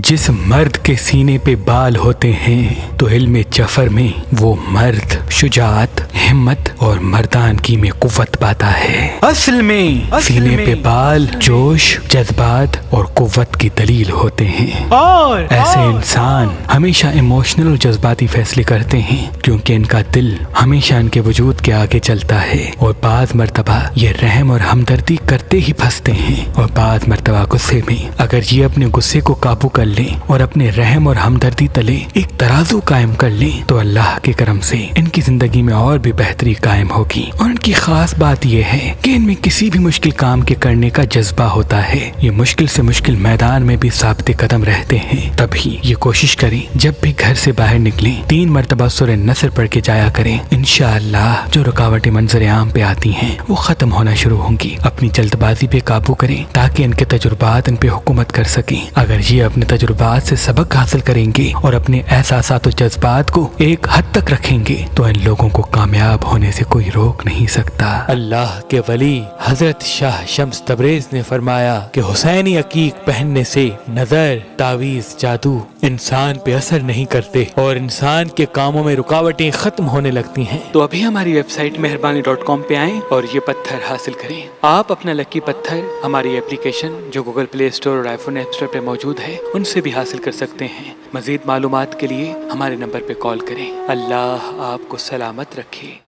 जिस मर्द के सीने पे बाल होते हैं तो इल्म जफर में वो मर्द शुजाअत, हिम्मत और मर्दानगी में कुव्वत पाता है। असल में सीने पे बाल जोश, जज्बात और कुव्वत की दलील होते हैं। और ऐसे इंसान हमेशा इमोशनल और जज्बाती फैसले करते हैं क्योंकि इनका दिल हमेशा इनके वजूद के आगे चलता है। और बाज मर्तबा ये रहम और हमदर्दी करते ही फंसते हैं। और बाज मर्तबा गुस्से में अगर ये अपने गुस्से को काबू कर लें और अपने रहम और हमदर्दी तले एक तराजू कायम कर लें तो अल्लाह के करम से इनकी जिंदगी में और भी बेहतरी कायम होगी। और इनकी खास बात यह है कि इनमें किसी भी मुश्किल काम के करने का जज्बा होता है। ये मुश्किल से मुश्किल मैदान में भी साबित कदम रहते हैं। तभी ये कोशिश करें जब भी घर से बाहर निकलें 3 मरतबा सूरह नसर पढ़ के जाया करें। इंशाअल्लाह जो रुकावटें मंजर आम पे आती हैं वो खत्म होना शुरू होंगी। अपनी जल्दबाजी पे काबू करें ताकि इनके तजुर्बात इन पे हुकूमत कर सकें। अगर ये अपने तजुर्बात से सबक हासिल करेंगे और अपने एहसासात और जज्बात को एक हद तक रखेंगे तो इन लोगों को कामयाब होने से कोई रोक नहीं सकता। अल्लाह के वली हजरत शाह शम्स तबरेज ने फरमाया कि हुसैनी अकीक पहनने से नजर, तावीज, जादू इंसान पे असर नहीं करते और इंसान के कामों में रुकावटें खत्म होने लगती हैं। तो अभी हमारी वेबसाइट मेहरबानी.com पे आएं और ये पत्थर हासिल करें। आप अपना लकी पत्थर हमारी एप्लीकेशन जो गूगल प्ले स्टोर और आईफोन ऐप स्टोर पे मौजूद है उनसे भी हासिल कर सकते हैं। मजीद मालूमात के लिए हमारे नंबर पे कॉल करें। अल्लाह आपको सलामत रखे।